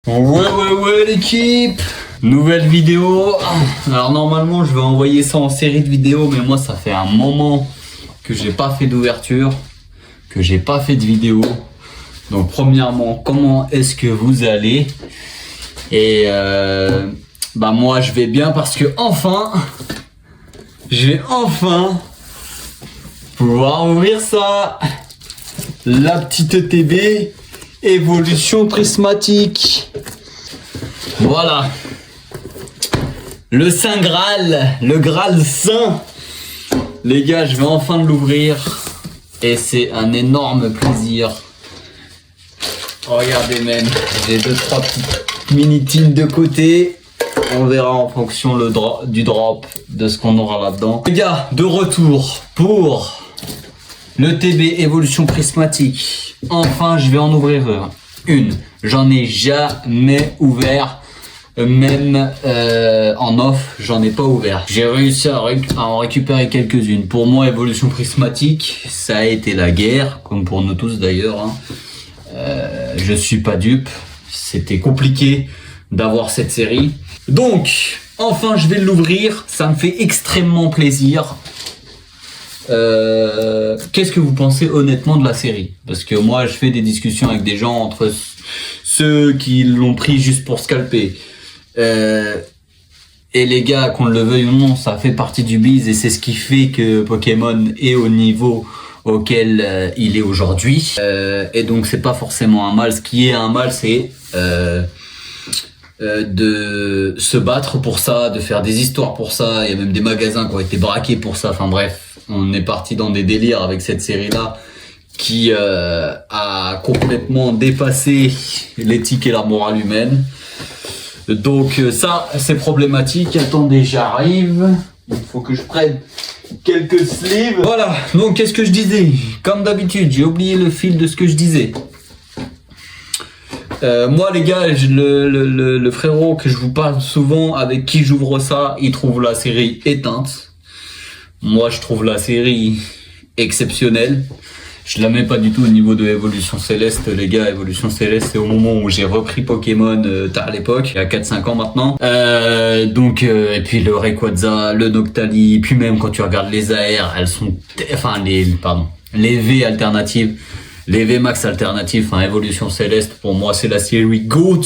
Ouais l'équipe, nouvelle vidéo. Alors normalement je vais envoyer ça en série de vidéos, mais moi ça fait un moment que j'ai pas fait d'ouverture, que j'ai pas fait de vidéo. Donc premièrement, comment est-ce que vous allez? Et moi je vais bien parce que je vais enfin pouvoir ouvrir ça. La petite ETB évolution prismatique. Voilà. Le Saint Graal, le Graal Saint. Les gars, je vais enfin l'ouvrir. Et c'est un énorme plaisir. Regardez même, j'ai 2-3 petites mini-tines de côté. On verra en fonction du drop, de ce qu'on aura là-dedans. Les gars, de retour pour le TB évolution prismatique. Enfin, je vais en ouvrir une. J'en ai jamais ouvert. Même en off, j'en ai pas ouvert. J'ai réussi à en récupérer quelques-unes. Pour moi, évolution prismatique, ça a été la guerre, comme pour nous tous d'ailleurs. Hein. Je suis pas dupe. C'était compliqué d'avoir cette série. Donc, enfin, je vais l'ouvrir. Ça me fait extrêmement plaisir. Qu'est-ce que vous pensez honnêtement de la série? Parce que moi je fais des discussions avec des gens, entre ceux qui l'ont pris juste pour scalper et les gars, qu'on le veuille ou non, ça fait partie du biz et c'est ce qui fait que Pokémon est au niveau auquel il est aujourd'hui, et donc c'est pas forcément un mal. Ce qui est un mal, c'est de se battre pour ça, de faire des histoires pour ça. Il y a même des magasins qui ont été braqués pour ça. Enfin bref, on est parti dans des délires avec cette série-là qui a complètement dépassé l'éthique et la morale humaine. Donc ça, c'est problématique. Attendez, j'arrive. Il faut que je prenne quelques sleeves. Voilà, donc qu'est-ce que je disais? Comme d'habitude, j'ai oublié le fil de ce que je disais. Moi les gars, le frérot que je vous parle souvent, avec qui j'ouvre ça, il trouve la série éteinte. Moi je trouve la série exceptionnelle. Je la mets pas du tout au niveau de Évolution Céleste, les gars. Évolution Céleste, c'est au moment où j'ai repris Pokémon tard à l'époque, il y a 4-5 ans maintenant. Et puis le Rayquaza, le Noctali, puis même quand tu regardes les AR, elles sont... les V alternatives. Les VMAX alternatives, Évolution Céleste, pour moi, c'est la série GOAT.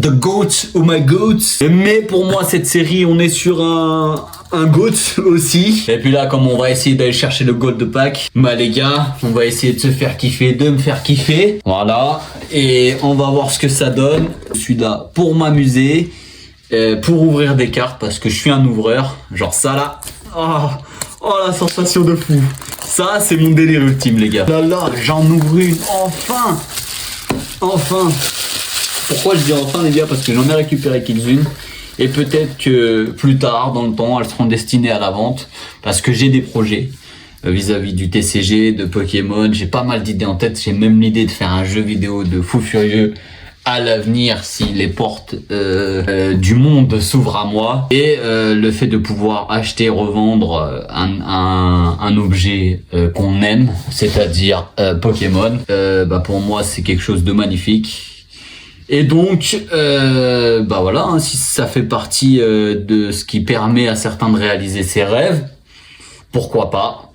The GOAT, oh my GOAT. Mais pour moi, cette série, on est sur un GOAT aussi. Et puis là, comme on va essayer d'aller chercher le Gold Pack, les gars, on va essayer de se faire kiffer, de me faire kiffer. Voilà. Et on va voir ce que ça donne. Je suis là pour m'amuser, pour ouvrir des cartes, parce que je suis un ouvreur. Genre ça là. Oh, la sensation de fou. Ça, c'est mon délire ultime, les gars. Là, j'en ouvre une. Enfin. Pourquoi je dis enfin, les gars? Parce que j'en ai récupéré quelques-unes. Et peut-être que plus tard, dans le temps, elles seront destinées à la vente. Parce que j'ai des projets vis-à-vis du TCG, de Pokémon. J'ai pas mal d'idées en tête. J'ai même l'idée de faire un jeu vidéo de fou furieux à l'avenir, si les portes du monde s'ouvrent à moi. Et le fait de pouvoir acheter, revendre un objet qu'on aime, c'est-à-dire Pokémon, pour moi c'est quelque chose de magnifique. Et donc voilà, hein, si ça fait partie de ce qui permet à certains de réaliser ses rêves, pourquoi pas.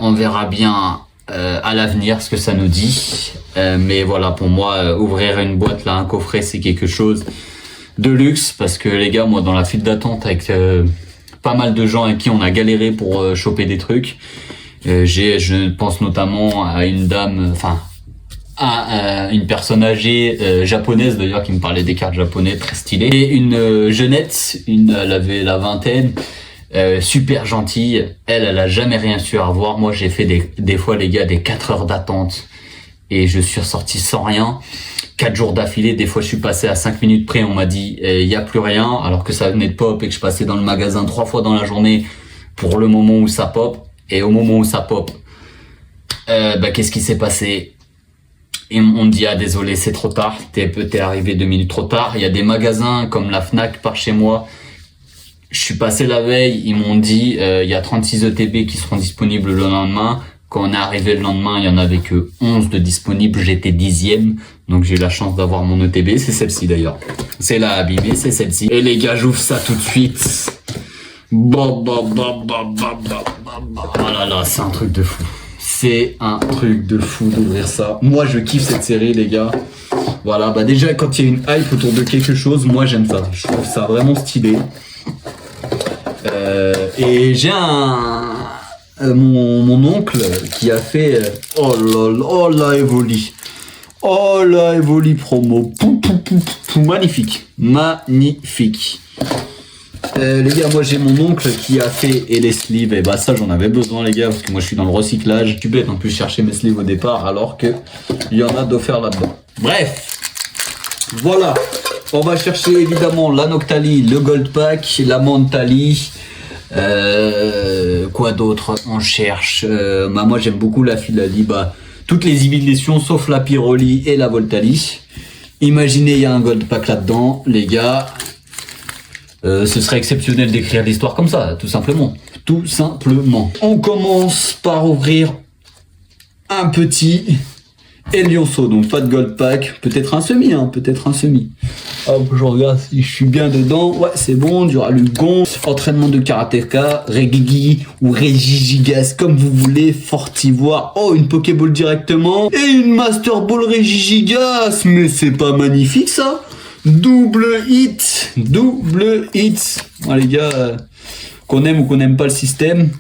On verra bien à l'avenir ce que ça nous dit, mais voilà, pour moi, ouvrir une boîte là, un coffret, c'est quelque chose de luxe, parce que les gars, moi dans la file d'attente avec pas mal de gens avec qui on a galéré pour choper des trucs, je pense notamment à une dame, à une personne âgée japonaise d'ailleurs, qui me parlait des cartes japonaises très stylées, et une jeunette, elle avait la vingtaine, super gentille. Elle a jamais rien su à revoir. Moi j'ai fait des fois, les gars, des 4 heures d'attente et je suis ressorti sans rien. 4 jours d'affilée, des fois je suis passé à 5 minutes près, on m'a dit il y a plus rien, alors que ça venait de pop et que je passais dans le magasin 3 fois dans la journée pour le moment où ça pop. Et au moment où ça pop, qu'est-ce qui s'est passé? Et on me dit désolé, c'est trop tard, t'es arrivé 2 minutes trop tard. Il y a des magasins comme la Fnac par chez moi. Je suis passé la veille, ils m'ont dit il y a 36 ETB qui seront disponibles le lendemain. Quand on est arrivé le lendemain, il y en avait que 11 de disponibles, j'étais 10e. Donc j'ai eu la chance d'avoir mon ETB, c'est celle-ci d'ailleurs. C'est la abîmée, c'est celle-ci. Et les gars, j'ouvre ça tout de suite. Oh là là, c'est un truc de fou. C'est un truc de fou d'ouvrir ça. Moi, je kiffe cette série, les gars. Voilà, bah déjà, quand il y a une hype autour de quelque chose, moi, j'aime ça. Je trouve ça vraiment stylé. Et j'ai mon oncle qui a fait... oh la Evoli. Oh la Evoli promo. Magnifique. Magnifique. Les gars, moi j'ai mon oncle qui a fait et les sleeves, et bah ça j'en avais besoin les gars, parce que moi je suis dans le recyclage. Je suis bête en plus chercher mes sleeves au départ alors que il y en a d'offerts là-dedans. Bref, voilà, on va chercher évidemment la Noctali, le Gold Pack, la Mentali. Quoi d'autre on cherche? Moi j'aime beaucoup la Filali, bah toutes les éditions sauf la Pyroli et la Voltali. Imaginez il y a un Gold Pack là-dedans, les gars. Ce serait exceptionnel d'écrire l'histoire comme ça, tout simplement. Tout simplement. On commence par ouvrir un petit Elionso, donc pas de Gold Pack, peut-être un semi, peut-être un semi. Hop, je regarde si je suis bien dedans. Ouais, c'est bon, du Ralugon, entraînement de karatéka, Regigi ou Regigigas, comme vous voulez, Fortivoire. Oh, une Pokéball directement et une Master Ball Regigigas, mais c'est pas magnifique ça? Double hit. Bon, les gars, qu'on aime ou qu'on n'aime pas le système,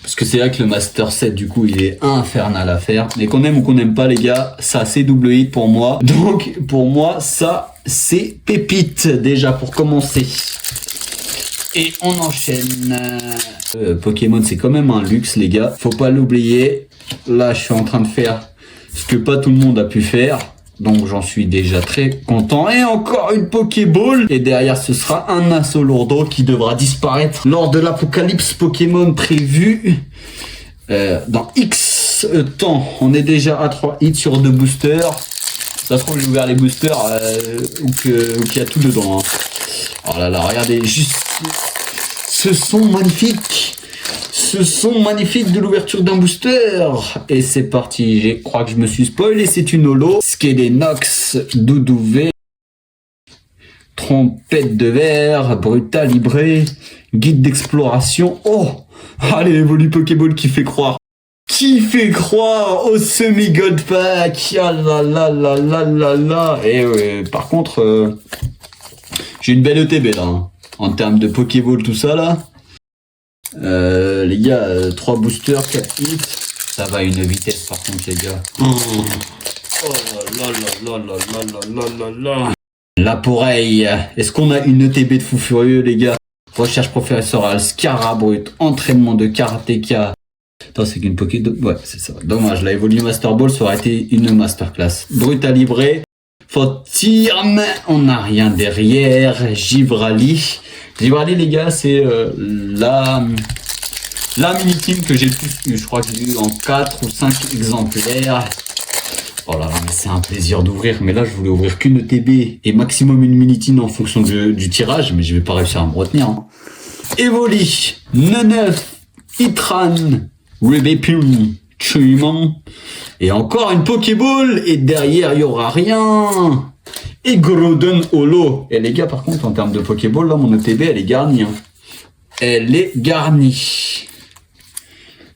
parce que c'est vrai que le Master 7 du coup il est infernal à faire, mais qu'on aime ou qu'on n'aime pas les gars, ça c'est double hit pour moi. Donc pour moi ça c'est pépite déjà pour commencer. Et on enchaîne. Pokémon c'est quand même un luxe les gars, faut pas l'oublier. Là je suis en train de faire ce que pas tout le monde a pu faire. Donc j'en suis déjà très content. Et encore une Pokéball. Et derrière ce sera un Assolourdo qui devra disparaître lors de l'apocalypse Pokémon prévu dans X temps. On est déjà à 3 hits sur 2 boosters. Ça se trouve j'ai ouvert les boosters ou qu'il y a tout dedans. Oh là là, regardez juste ce son magnifique. Ce son magnifique de l'ouverture d'un booster. Et c'est parti, je crois que je me suis spoilé, c'est une holo. Skelenox, Doudouvé, Trompette de verre, Brutal Libré, Guide d'exploration. Oh, allez, Evoli Pokéball qui fait croire. Qui fait croire au semi-gold pack. Ah là là là là là là. Et par contre, j'ai une belle ETB là. En termes de Pokéball, tout ça là. Les gars, 3 boosters, 4 hits. Ça va à une vitesse par contre les gars. Oh là là là là là là là là. La Poreille. Est-ce qu'on a une ETB de fou furieux les gars? Recherche professorale, Scarabrut, entraînement de karatéka. Attends, c'est qu'une Poké... Ouais, c'est ça. Dommage, la Evoli Master Ball, ça aurait été une masterclass. Brutal Libré. Fortirme. On n'a rien derrière. Givrali. Givrali les gars, c'est la mini-team que j'ai le plus eu. Je crois que j'ai eu en 4 ou 5 exemplaires. Oh là là, mais c'est un plaisir d'ouvrir. Mais là, je voulais ouvrir qu'une ETB et maximum une mini-team en fonction du tirage. Mais je vais pas réussir à me retenir. Evoli, Neneuf, Itran, Rubépum, Chuimon. Et encore une Pokéball. Et derrière, il y aura rien. Et Groudon Holo. Et les gars, par contre, en termes de Pokéball, là, mon ETB, elle est garnie. Elle est garnie.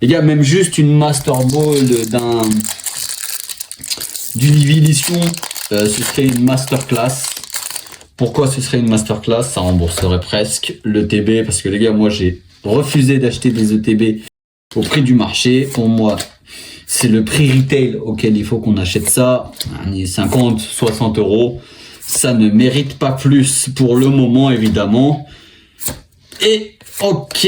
Les gars, même juste une Master Ball d'une édition, ce serait une Masterclass. Pourquoi ce serait une Masterclass? Ça rembourserait presque l'ETB. Parce que les gars, moi, j'ai refusé d'acheter des ETB au prix du marché. Pour moi, c'est le prix retail auquel il faut qu'on achète ça. 50, 60 euros. Ça ne mérite pas plus pour le moment, évidemment. Et ok.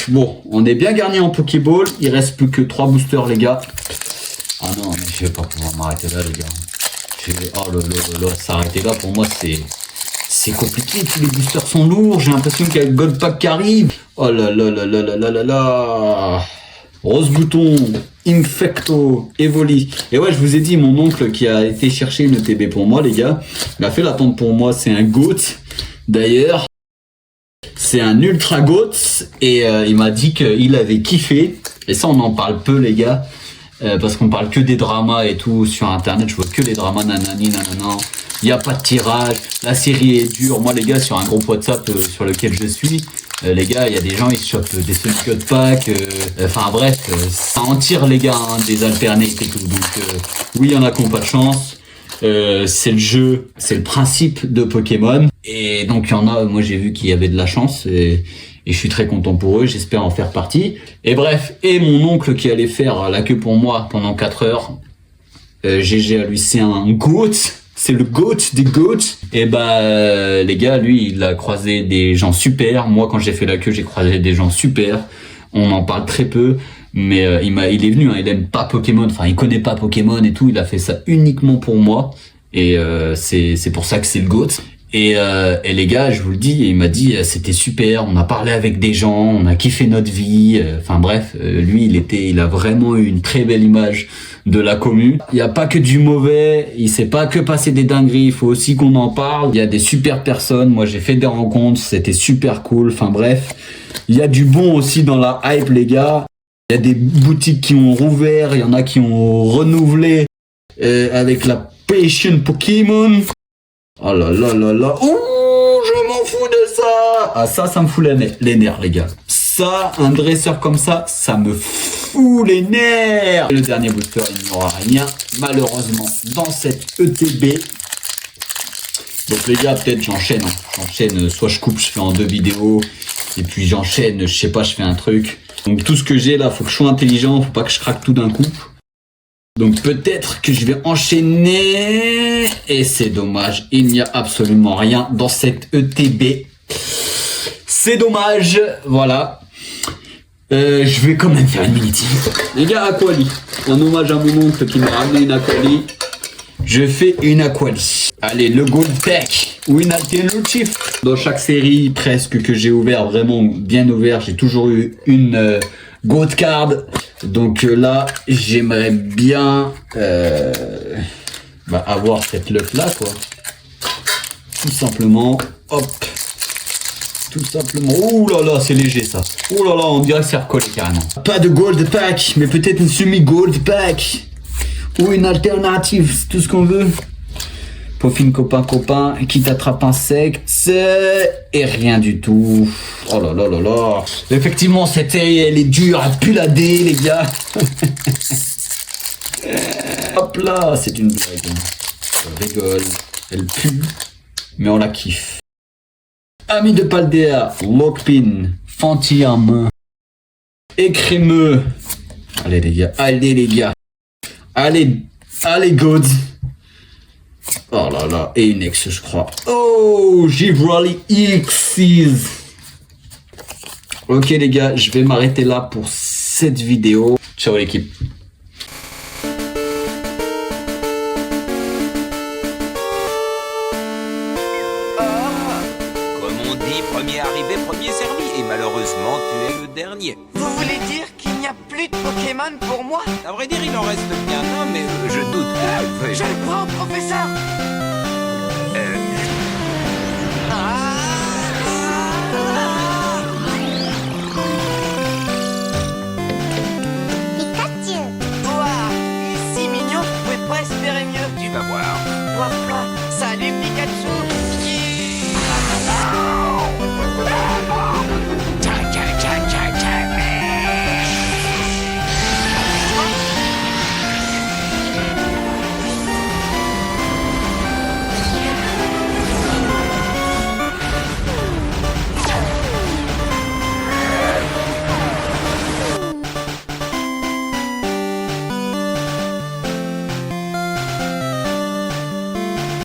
Bon, on est bien garni en Pokéball. Il reste plus que 3 boosters, les gars. Ah non, mais je vais pas pouvoir m'arrêter là, les gars. Oh là, s'arrêter là, pour moi, c'est compliqué. Tous les boosters sont lourds. J'ai l'impression qu'il y a le Gold Pack qui arrive. Oh là là là là là là là là. Rose Bouton, Infecto, Evoli. Et ouais, je vous ai dit, mon oncle qui a été chercher une ETB pour moi, les gars, il a fait l'attente pour moi. C'est un GOAT. D'ailleurs, c'est un ultra GOAT. Et il m'a dit qu'il avait kiffé. Et ça, on en parle peu, les gars, parce qu'on parle que des dramas et tout sur Internet. Je vois que les dramas, nanani, nanana. Il n'y a pas de tirage. La série est dure. Moi, les gars, sur un groupe WhatsApp sur lequel je suis, les gars, il y a des gens, ils se chopent des solutions de pack. Enfin, bref, ça en tire, les gars, hein, des alternates et tout. Donc, oui, il y en a qui n'ont pas de chance. C'est le jeu, c'est le principe de Pokémon. Et donc, il y en a, moi, j'ai vu qu'il y avait de la chance. Et je suis très content pour eux, j'espère en faire partie. Et bref, et mon oncle qui allait faire la queue pour moi pendant 4 heures, GG à lui, c'est un GOAT, c'est le GOAT des GOATs. Et bah les gars, lui, il a croisé des gens super. Moi, quand j'ai fait la queue, j'ai croisé des gens super. On en parle très peu, mais il est venu, hein, il aime pas Pokémon, enfin il connaît pas Pokémon et tout, il a fait ça uniquement pour moi. Et c'est pour ça que c'est le GOAT. Et les gars, je vous le dis, il m'a dit c'était super, on a parlé avec des gens, on a kiffé notre vie. Enfin bref, lui il a vraiment eu une très belle image de la commu. Il y a pas que du mauvais, il sait pas que passer des dingueries, il faut aussi qu'on en parle. Il y a des super personnes, moi j'ai fait des rencontres, c'était super cool. Enfin bref, il y a du bon aussi dans la hype, les gars. Il y a des boutiques qui ont rouvert, il y en a qui ont renouvelé avec la Passion Pokémon. Oh là là là là. Ouh, je m'en fous de ça. Ah, ça me fout les nerfs, les gars. Ça, un dresseur comme ça me fout les nerfs. Et le dernier booster, il n'y aura rien, malheureusement, dans cette ETB. Donc les gars, peut-être j'enchaîne. J'enchaîne, soit je coupe, je fais en 2 vidéos. Et puis j'enchaîne, je sais pas, je fais un truc. Donc tout ce que j'ai là, faut que je sois intelligent, faut pas que je craque tout d'un coup. Donc peut-être que je vais enchaîner. Et c'est dommage, il n'y a absolument rien dans cette ETB. C'est dommage, voilà. Je vais quand même faire une mini-team. Les gars, Aquali. En hommage à mon oncle qui m'a ramené une Aquali. Je fais une Aquali. Allez, le Gold Pack ou une alternative. Dans chaque série presque que j'ai ouvert, vraiment bien ouvert, j'ai toujours eu une Gold Card. Donc là, j'aimerais bien avoir cette luck là, quoi. Tout simplement, hop. Tout simplement. Ouh là là, c'est léger ça. Ouh là là, on dirait que c'est recollé carrément. Pas de Gold Pack, mais peut-être une semi-Gold Pack. Ou une alternative, c'est tout ce qu'on veut. Peaufine copain, qui t'attrape un sec, et rien du tout. Oh là là là là. Effectivement, cette série, elle est dure, elle pue la dé, les gars. Hop là, c'est une blague. Elle rigole, elle pue, mais on la kiffe. Ami de Paldea, Lockpin, Fantium, Écrémeux. Allez les gars, allez les gars. Allez, allez God. Oh là là, et une X, je crois. Oh, Givrally X's. Ok les gars, je vais m'arrêter là pour cette vidéo. Ciao l'équipe. Comme on dit, premier arrivé, premier servi. Et malheureusement, tu es le dernier. Vous voulez dire qu'il n'y a plus de Pokémon pour moi? À vrai dire, il en reste bien un, mais je doute. Je le prends, professeur!